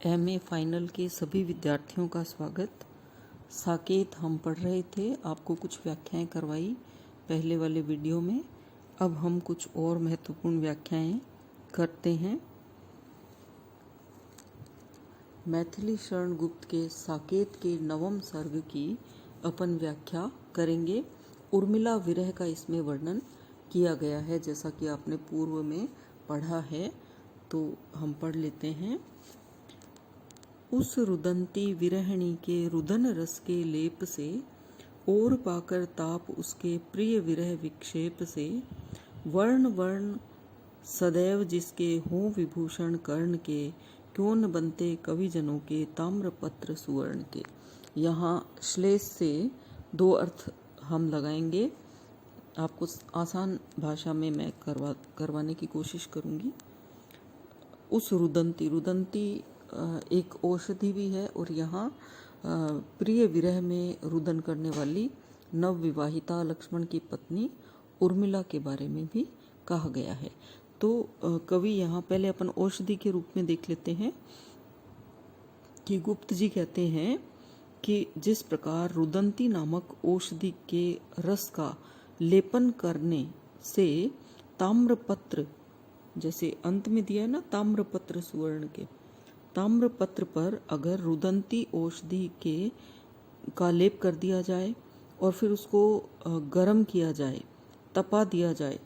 MA final के सभी विद्यार्थियों का स्वागत। साकेत हम पढ़ रहे थे, आपको कुछ व्याख्याएं करवाई पहले वाले वीडियो में। अब हम कुछ और महत्वपूर्ण व्याख्याएं करते हैं। मैथिली शरण गुप्त के साकेत के नवम सर्ग की अपन व्याख्या करेंगे। उर्मिला विरह का इसमें वर्णन किया गया है, जैसा कि आपने पूर्व में पढ़ा है, तो हम पढ़ लेते हैं। उस रुदंती विरहिणी के रुदन रस के लेप से, और पाकर ताप उसके प्रिय विरह विक्षेप से, वर्ण वर्ण सदैव जिसके हों विभूषण कर्ण के, क्यों न बनते कवि जनों के ताम्रपत्र सुवर्ण के। यहाँ श्लेष से दो अर्थ हम लगाएंगे। आपको आसान भाषा में मैं करवाने की कोशिश करूँगी। उस रुदंती एक औषधि भी है, और यहाँ प्रिय विरह में रुदन करने वाली नवविवाहिता लक्ष्मण की पत्नी उर्मिला के बारे में भी कहा गया है। तो कवि यहाँ पहले अपन औषधि के रूप में देख लेते हैं कि गुप्त जी कहते हैं कि जिस प्रकार रुदंती नामक औषधि के रस का लेपन करने से ताम्रपत्र, जैसे अंत में दिया है ना ताम्रपत्र सुवर्ण के, ताम्रपत्र पर अगर रुदंती औषधि के का लेप कर दिया जाए और फिर उसको गर्म किया जाए, तपा दिया जाए,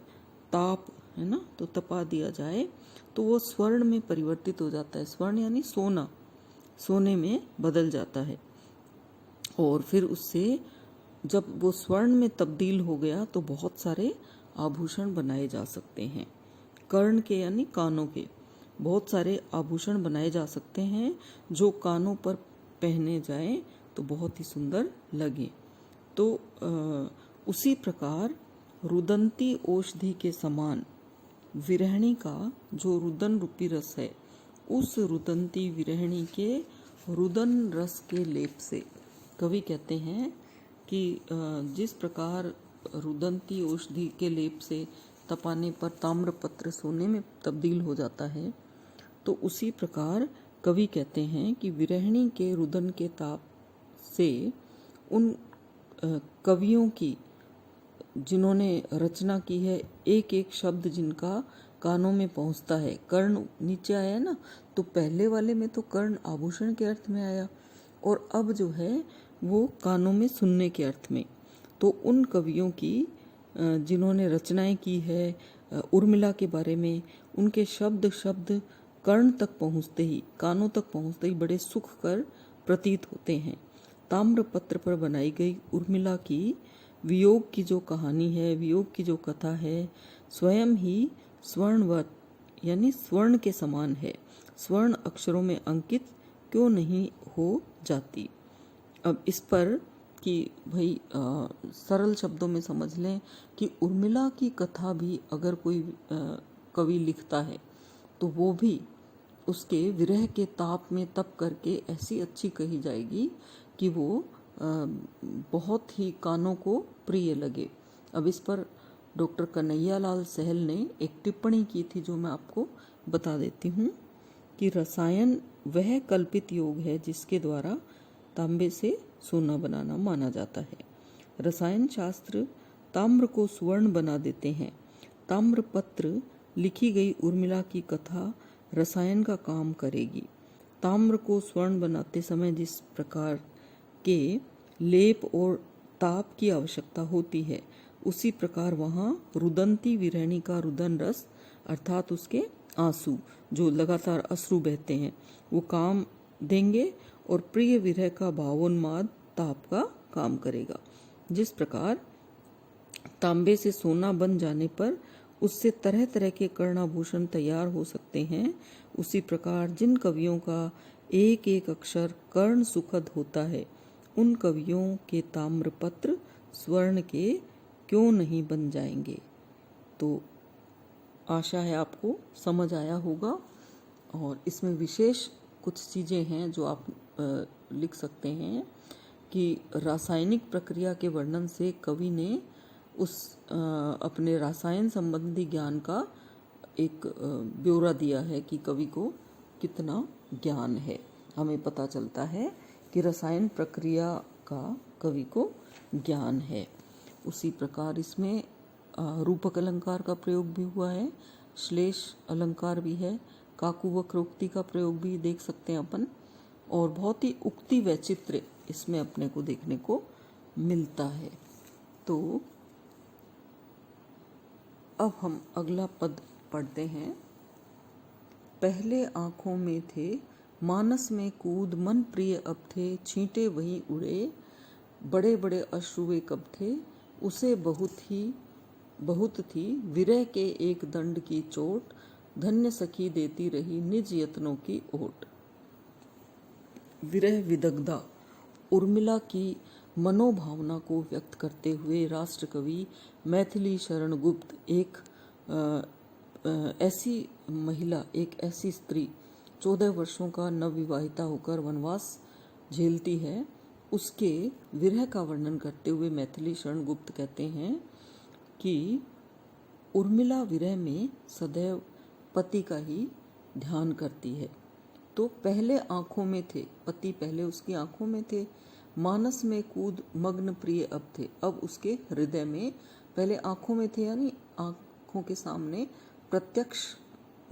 ताप है ना, तो तपा दिया जाए तो वो स्वर्ण में परिवर्तित हो जाता है। स्वर्ण यानी सोना, सोने में बदल जाता है। और फिर उससे जब वो स्वर्ण में तब्दील हो गया तो बहुत सारे आभूषण बनाए जा सकते हैं। कर्ण के यानी कानों के बहुत सारे आभूषण बनाए जा सकते हैं, जो कानों पर पहने जाएं तो बहुत ही सुंदर लगे। तो उसी प्रकार रुदंती औषधि के समान विरहिणी का जो रुदन रूपी रस है, उस रुदंती विरहिणी के रुदन रस के लेप से, कवि कहते हैं कि जिस प्रकार रुदंती औषधि के लेप से तपाने पर ताम्रपत्र सोने में तब्दील हो जाता है, तो उसी प्रकार कवि कहते हैं कि विरहिणी के रुदन के ताप से उन कवियों की, जिन्होंने रचना की है, एक एक शब्द जिनका कानों में पहुंचता है। कर्ण नीचे आया ना, तो पहले वाले में तो कर्ण आभूषण के अर्थ में आया, और अब जो है वो कानों में सुनने के अर्थ में। तो उन कवियों की जिन्होंने रचनाएं की है उर्मिला के बारे में, उनके शब्द शब्द कर्ण तक पहुँचते ही, कानों तक पहुँचते ही बड़े सुख कर प्रतीत होते हैं। ताम्रपत्र पर बनाई गई उर्मिला की वियोग की जो कहानी है, वियोग की जो कथा है, स्वयं ही स्वर्णवत यानी स्वर्ण के समान है। स्वर्ण अक्षरों में अंकित क्यों नहीं हो जाती। अब इस पर कि भाई सरल शब्दों में समझ लें कि उर्मिला की कथा भी अगर कोई कवि लिखता है तो वो भी उसके विरह के ताप में तप करके ऐसी अच्छी कही जाएगी कि वो बहुत ही कानों को प्रिय लगे। अब इस पर डॉक्टर कन्हैयालाल सहल ने एक टिप्पणी की थी, जो मैं आपको बता देती हूँ कि रसायन वह कल्पित योग है जिसके द्वारा तांबे से सोना बनाना माना जाता है। रसायन शास्त्र ताम्र को सुवर्ण बना देते हैं। ताम्रपत्र लिखी गई उर्मिला की कथा रसायन का काम करेगी। ताम्र को स्वर्ण बनाते समय जिस प्रकार के लेप और ताप की आवश्यकता होती है, उसी प्रकार वहाँ रुदंती विरहिणी का रुदन रस अर्थात उसके आंसू, जो लगातार अश्रु बहते हैं, वो काम देंगे, और प्रिय विरह का भावोन्माद ताप का काम करेगा। जिस प्रकार तांबे से सोना बन जाने पर उससे तरह तरह के कर्णाभूषण तैयार हो सकते हैं, उसी प्रकार जिन कवियों का एक एक अक्षर कर्ण सुखद होता है, उन कवियों के ताम्रपत्र स्वर्ण के क्यों नहीं बन जाएंगे। तो आशा है आपको समझ आया होगा। और इसमें विशेष कुछ चीज़ें हैं जो आप लिख सकते हैं कि रासायनिक प्रक्रिया के वर्णन से कवि ने उस अपने रसायन संबंधी ज्ञान का एक ब्यौरा दिया है कि कवि को कितना ज्ञान है। हमें पता चलता है कि रसायन प्रक्रिया का कवि को ज्ञान है। उसी प्रकार इसमें रूपक अलंकार का प्रयोग भी हुआ है, श्लेष अलंकार भी है, काकु वक्रोक्ति का प्रयोग भी देख सकते हैं अपन, और बहुत ही उक्ति वैचित्र्य इसमें अपने को देखने को मिलता है। तो अब हम अगला पद पढ़ते हैं। पहले आँखों में थे, मानस में कूद, मन प्रिय अब थे, छींटे वहीं उड़े, बड़े बड़े अश्रुए कब थे, उसे बहुत थी विरह के एक दंड की चोट, धन्य सखी देती रही निज यत्नों की ओट। विरह विदग्धा उर्मिला की मनोभावना को व्यक्त करते हुए राष्ट्रकवि मैथिली शरण गुप्त एक ऐसी महिला, एक ऐसी स्त्री 14 वर्षों का नवविवाहिता होकर वनवास झेलती है, उसके विरह का वर्णन करते हुए मैथिली शरण गुप्त कहते हैं कि उर्मिला विरह में सदैव पति का ही ध्यान करती है। तो पहले आँखों में थे, पति पहले उसकी आँखों में थे, मानस में कूद मग्न प्रिय अब थे, अब उसके हृदय में, पहले आँखों में थे यानी आँखों के सामने प्रत्यक्ष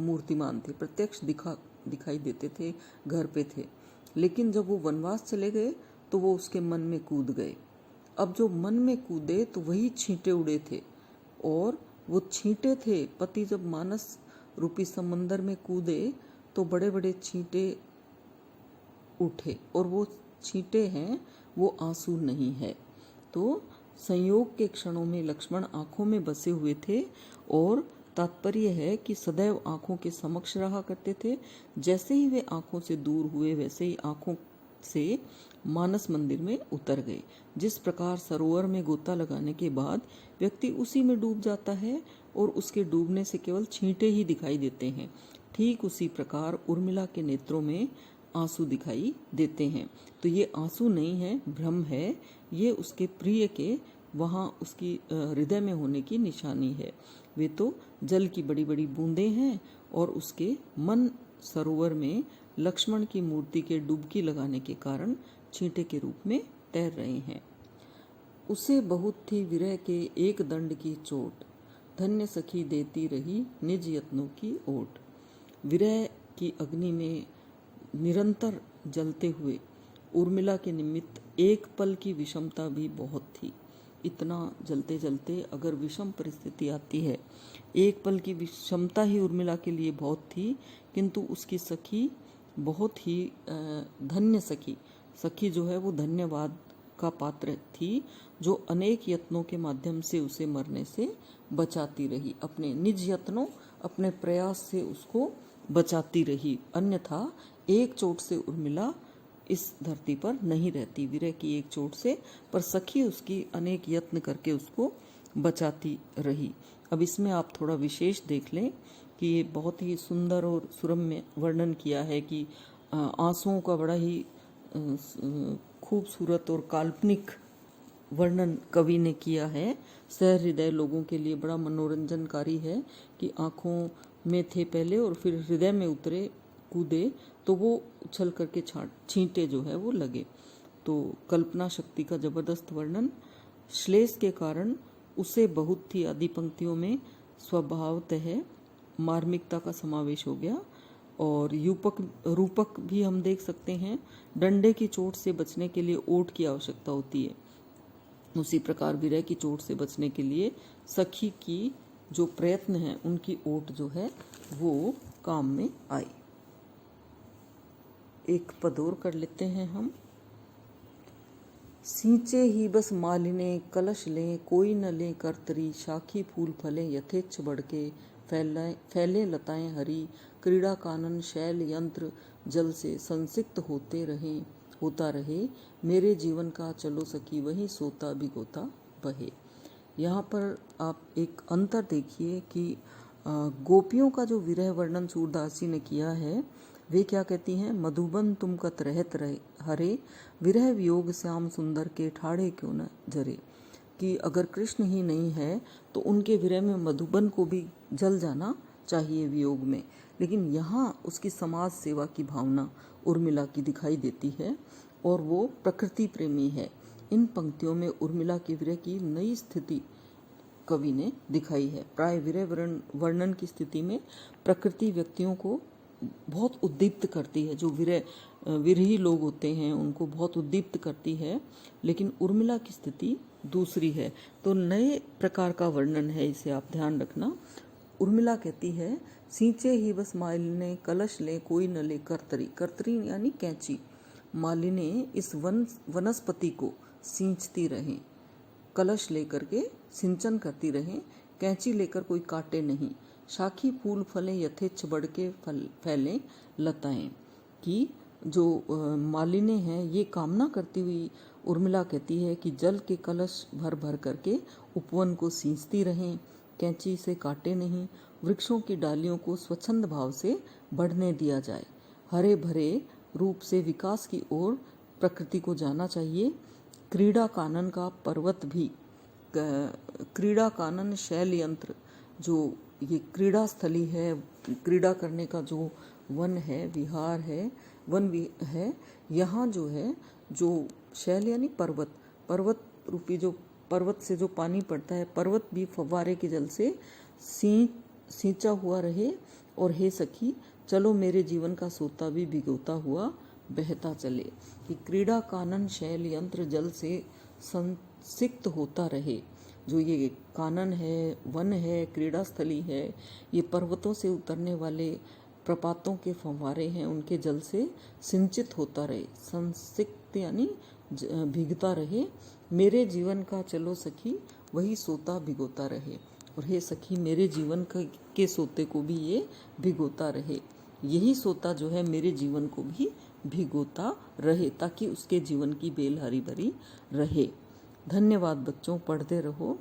मूर्तिमान थे, प्रत्यक्ष दिखाई देते थे, घर पे थे, लेकिन जब वो वनवास चले गए तो वो उसके मन में कूद गए। अब जो मन में कूदे तो वही छींटे उड़े थे, और वो छींटे थे, पति जब मानस रूपी समंदर में कूदे तो बड़े बड़े छींटे उठे, और वो छींटे हैं, वो आंसू नहीं है। तो संयोग के क्षणों में लक्ष्मण आंखों में बसे हुए थे, और तात्पर्य है कि सदैव आंखों के समक्ष रहा करते थे। जैसे ही वे आंखों से दूर हुए वैसे ही आंखों से मानस मंदिर में उतर गए। जिस प्रकार सरोवर में गोता लगाने के बाद व्यक्ति उसी में डूब जाता है और उसके डूबने से केवल छींटे ही दिखाई देते हैं, ठीक उसी प्रकार उर्मिला के नेत्रों में आंसू दिखाई देते हैं। तो ये आंसू नहीं है, भ्रम है, ये उसके प्रिय के वहाँ उसकी हृदय में होने की निशानी है। वे तो जल की बड़ी बड़ी बूंदें हैं, और उसके मन सरोवर में लक्ष्मण की मूर्ति के डुबकी लगाने के कारण छींटे के रूप में तैर रहे हैं। उसे बहुत थी विरह के एक दंड की चोट, धन्य सखी देती रही निज यत्नों की ओट। विरह की अग्नि में निरंतर जलते हुए उर्मिला के निमित्त एक पल की विषमता भी बहुत थी। इतना जलते जलते अगर विषम परिस्थिति आती है, एक पल की विषमता ही उर्मिला के लिए बहुत थी, किंतु उसकी सखी बहुत ही धन्य सखी जो है वो धन्यवाद का पात्र थी, जो अनेक यत्नों के माध्यम से उसे मरने से बचाती रही, अपने निज यत्नों, अपने प्रयास से उसको बचाती रही। अन्यथा एक चोट से उर्मिला इस धरती पर नहीं रहती, विरह की एक चोट से, पर सखी उसकी अनेक यत्न करके उसको बचाती रही। अब इसमें आप थोड़ा विशेष देख लें कि ये बहुत ही सुंदर और सुरम्य वर्णन किया है कि आंसुओं का बड़ा ही खूबसूरत और काल्पनिक वर्णन कवि ने किया है। सहृदय लोगों के लिए बड़ा मनोरंजनकारी है कि आँखों में थे पहले और फिर हृदय में उतरे, कूदे, तो वो उछल करके छींटे जो है वो लगे। तो कल्पना शक्ति का जबरदस्त वर्णन। श्लेष के कारण उसे बहुत थी आदि पंक्तियों में स्वभावतः मार्मिकता का समावेश हो गया, और रूपक भी हम देख सकते हैं। डंडे की चोट से बचने के लिए ओट की आवश्यकता होती है, उसी प्रकार विरह की चोट से बचने के लिए सखी की जो प्रयत्न है, उनकी ओट जो है वो काम में आई। एक पद और कर लेते हैं हम। सींचे ही बस मालिने कलश लें, कोई न ले करतरी, शाखी फूल फले यथेच्छ बढ़के, फैले लताएं हरी, क्रीड़ा कानन शैल यंत्र, जल से संसिक्त होता रहे, मेरे जीवन का चलो सखी वही सोता भिगोता बहे। यहाँ पर आप एक अंतर देखिए कि गोपियों का जो विरह वर्णन सूरदास जी ने किया है, वे क्या कहती हैं, मधुबन तुम कत रहत रहे हरे, विरह वियोग श्याम सुंदर के ठाड़े क्यों न जरे। कि अगर कृष्ण ही नहीं है तो उनके विरह में मधुबन को भी जल जाना चाहिए वियोग में। लेकिन यहाँ उसकी समाज सेवा की भावना उर्मिला की दिखाई देती है और वो प्रकृति प्रेमी है। इन पंक्तियों में उर्मिला के विरह की नई स्थिति कवि ने दिखाई है। प्राय विरह वर्णन की स्थिति में प्रकृति व्यक्तियों को बहुत उद्दीप्त करती है, जो विरही लोग होते हैं उनको बहुत उद्दीप्त करती है, लेकिन उर्मिला की स्थिति दूसरी है। तो नए प्रकार का वर्णन है, इसे आप ध्यान रखना। उर्मिला कहती है, सींचे ही बस मालिने कलश ले कोई न ले कर्तरी। कर्तरी यानी कैंची। मालिने इस वनस्पति को सींचती रहें, कलश लेकर के सिंचन करती रहें, कैंची लेकर कोई काटे नहीं। शाखी फूल फलें यथेच्छ बढ़ के फैलें लताएं। कि जो मालिनी हैं ये कामना करती हुई उर्मिला कहती है कि जल के कलश भर भर करके उपवन को सींचती रहें, कैंची से काटे नहीं, वृक्षों की डालियों को स्वच्छंद भाव से बढ़ने दिया जाए। हरे भरे रूप से विकास की ओर प्रकृति को जाना चाहिए। क्रीड़ा कानन का पर्वत भी, क्रीड़ा कानन शैल यंत्र, जो ये क्रीड़ा स्थली है, क्रीड़ा करने का जो वन है, विहार है, है, यहाँ जो है, जो शैल यानी पर्वत, पर्वत रूपी जो पर्वत से जो पानी पड़ता है, पर्वत भी फव्वारे के जल से सींचा हुआ रहे। और हे सखी चलो मेरे जीवन का सोता भी भिगोता हुआ बहता चले। कि क्रीड़ा कानन शैल यंत्र जल से संसिक्त होता रहे। जो ये कानन है, वन है, क्रीड़ा स्थली है, ये पर्वतों से उतरने वाले प्रपातों के फव्वारे हैं, उनके जल से सिंचित होता रहे। संसिक्त यानी भीगता रहे। मेरे जीवन का चलो सखी वही सोता भिगोता रहे। और हे सखी मेरे जीवन के सोते को भी ये भिगोता रहे। यही सोता जो है मेरे जीवन को भी भिगोता रहे, ताकि उसके जीवन की बेल हरी भरी रहे। धन्यवाद बच्चों, पढ़ते रहो।